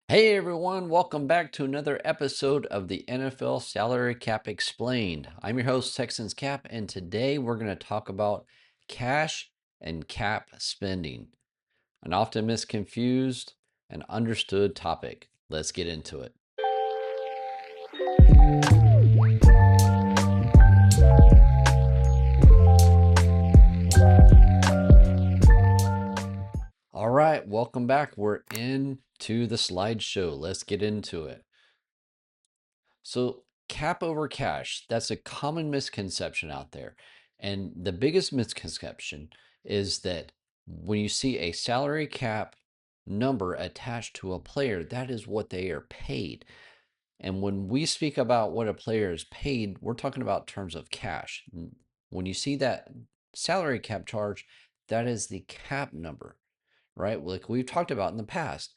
Hey everyone, welcome back to another episode of the NFL Salary Cap Explained. I'm your host, Texans Cap, and today we're going to talk about cash and cap spending, an often misconfused and understood topic. Let's get into it. All right, welcome back. We're into the slideshow. Let's get into it. So, cap over cash, that's a common misconception out there. And the biggest misconception is that when you see a salary cap number attached to a player, that is what they are paid. And when we speak about what a player is paid, we're talking about terms of cash. When you see that salary cap charge, that is the cap number, right? Like we've talked about in the past.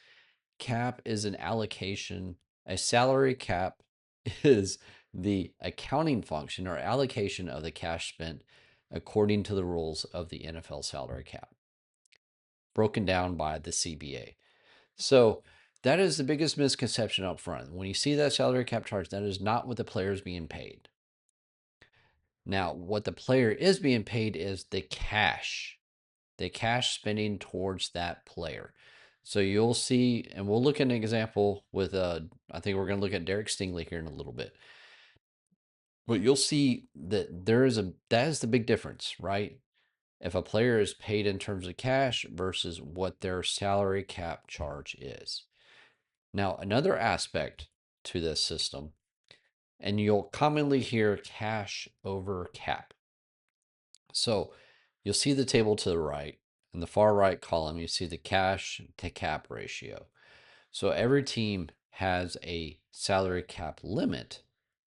Cap is an allocation. A salary cap is the accounting function or allocation of the cash spent according to the rules of the NFL salary cap, broken down by the CBA. So that is the biggest misconception up front. When you see that salary cap charge, that is not what the player is being paid. Now, what the player is being paid is the cash spending towards that player. So you'll see, and we'll look at an example with, I think we're going to look at Derek Stingley here in a little bit. But you'll see that that is the big difference, right? If a player is paid in terms of cash versus what their salary cap charge is. Now, another aspect to this system, and you'll commonly hear cash over cap. So you'll see the table to the right. In the far right column, you see the cash to cap ratio. So every team has a salary cap limit,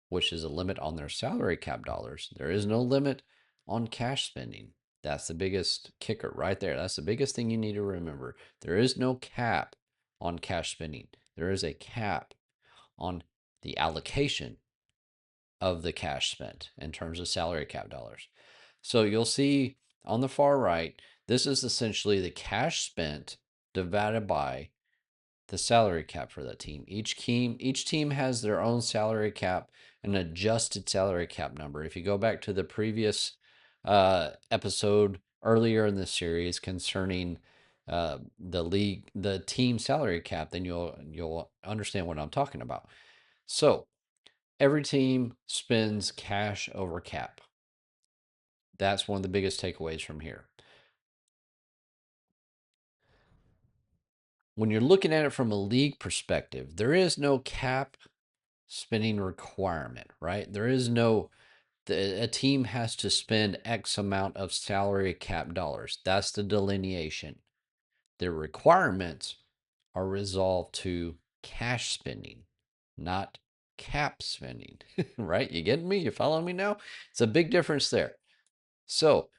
which is a limit on their salary cap dollars. There is no limit on cash spending. That's the biggest kicker right there. That's the biggest thing you need to remember. There is no cap on cash spending. There is a cap on the allocation of the cash spent in terms of salary cap dollars. So you'll see on the far right, this is essentially the cash spent divided by the salary cap for that team. Each team has their own salary cap, an adjusted salary cap number. If you go back to the previous episode earlier in the series concerning the team salary cap, then you'll understand what I'm talking about. So every team spends cash over cap. That's one of the biggest takeaways from here. When you're looking at it from a league perspective, there is no cap spending requirement, right? There is no, a team has to spend X amount of salary cap dollars. That's the delineation. The requirements are resolved to cash spending, not cap spending, right? You getting me? You following me now? It's a big difference there. So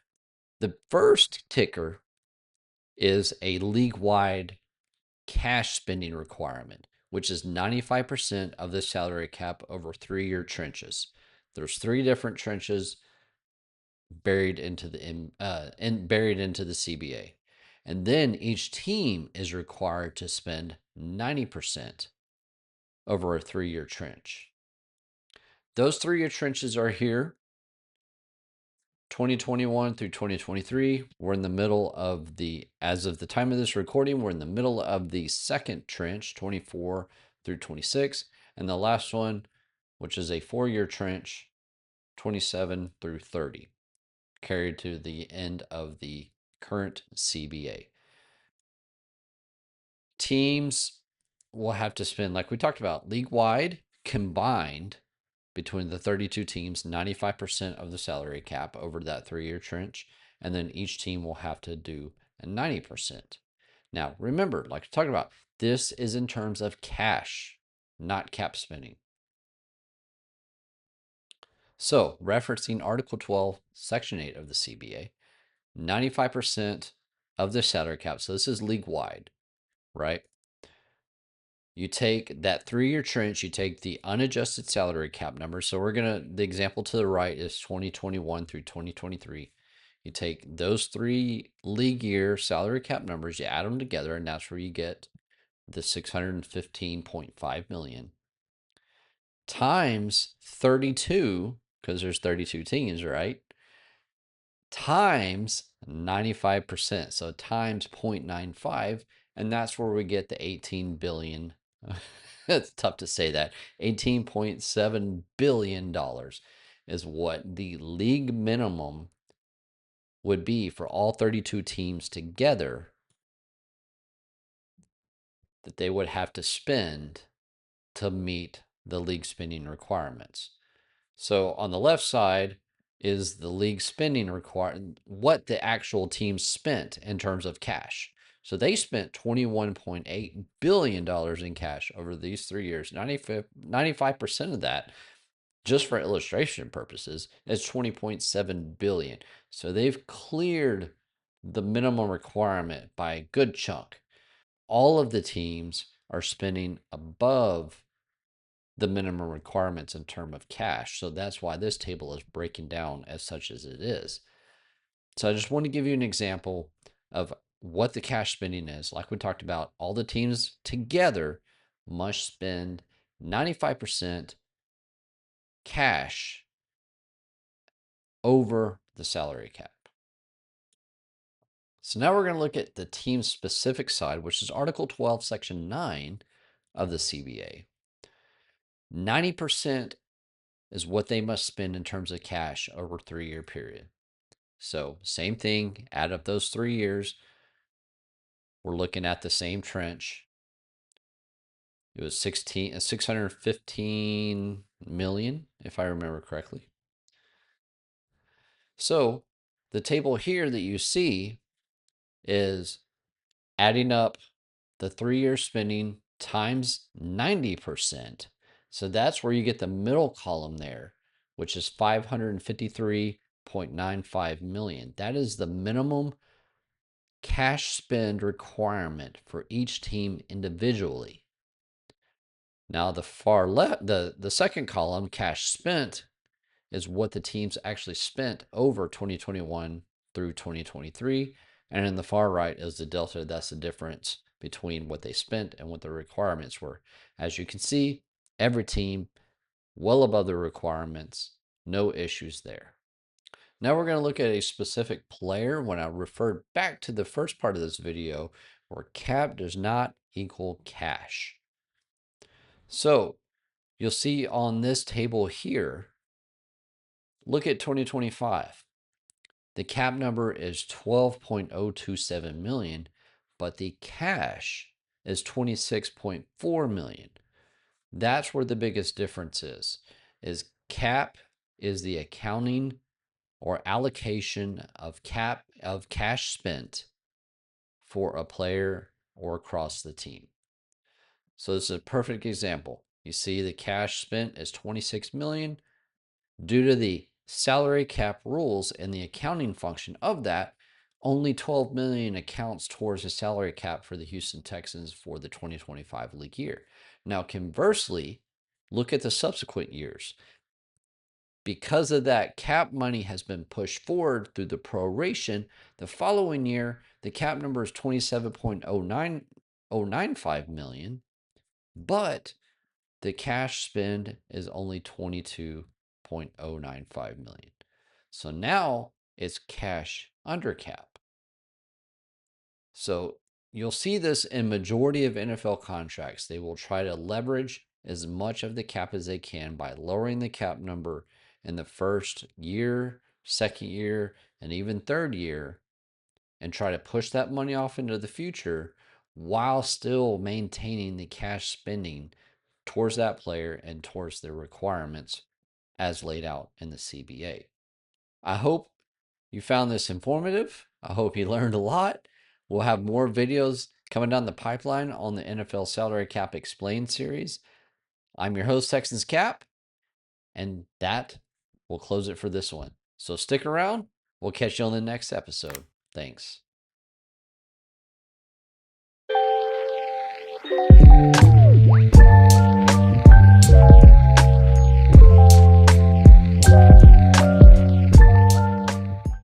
the first ticker is a league-wide cash spending requirement, which is 95% of the salary cap over 3-year trenches. There's 3 different trenches buried into the CBA. And then each team is required to spend 90% over a 3-year trench. Those 3-year trenches are here. 2021 through 2023, we're in the middle of as of the time of this recording, we're in the middle of the second trench, 24 through 26. And the last one, which is a 4-year trench, 27 through 30, carried to the end of the current CBA. Teams will have to spend, like we talked about, league wide combined between the 32 teams, 95% of the salary cap over that 3-year trench. And then each team will have to do a 90%. Now, remember, like I talked about, this is in terms of cash, not cap spending. So, referencing Article 12, Section 8 of the CBA, 95% of the salary cap, so this is league wide, right? You take that 3-year trench, you take the unadjusted salary cap number. So the example to the right is 2021 through 2023. You take those 3 league year salary cap numbers, you add them together, and that's where you get the 615.5 million, times 32, because there's 32 teams, right? Times 95%. So times 0.95, and that's where we get the 18 billion. It's tough to say that. $18.7 billion is what the league minimum would be for all 32 teams together that they would have to spend to meet the league spending requirements. So on the left side is the league spending required, what the actual team spent in terms of cash. So they spent $21.8 billion in cash over these 3 years. 95% of that, just for illustration purposes, is 20.7 billion. So they've cleared the minimum requirement by a good chunk. All of the teams are spending above the minimum requirements in terms of cash. So that's why this table is breaking down as such as it is. So I just want to give you an example of what the cash spending is. Like we talked about, all the teams together must spend 95% cash over the salary cap. So now we're going to look at the team specific side, which is Article 12, Section 9 of the CBA. 90% is what they must spend in terms of cash over a 3-year period. So same thing, add up those 3 years. We're looking at the same trench. It was 615 million, if I remember correctly. So the table here that you see is adding up the 3-year spending times 90%. So that's where you get the middle column there, which is 553.95 million. That is the minimum cash spend requirement for each team individually. Now the far left, the second column, cash spent, is what the teams actually spent over 2021 through 2023. And in the far right is the delta. That's the difference between what they spent and what the requirements were. As you can see, every team well above the requirements, no issues there. Now we're going to look at a specific player when I referred back to the first part of this video where cap does not equal cash. So you'll see on this table here, look at 2025. The cap number is 12.027 million, but the cash is 26.4 million. That's where the biggest difference is cap is the accounting or allocation of cash spent for a player or across the team. So this is a perfect example. You see the cash spent is 26 million. Due to the salary cap rules and the accounting function of that, only 12 million accounts towards the salary cap for the Houston Texans for the 2025 league year. Now, conversely, look at the subsequent years. Because of that, cap money has been pushed forward through the proration. The following year, the cap number is 27.095 million, but the cash spend is only 22.095 million. So now it's cash under cap. So you'll see this in majority of NFL contracts. They will try to leverage as much of the cap as they can by lowering the cap number in the first year, second year, and even third year, and try to push that money off into the future while still maintaining the cash spending towards that player and towards their requirements as laid out in the CBA. I hope you found this informative. I hope you learned a lot. We'll have more videos coming down the pipeline on the NFL Salary Cap Explained series. I'm your host, Texans Cap, and that will close it for this one. So stick around. We'll catch you on the next episode. Thanks.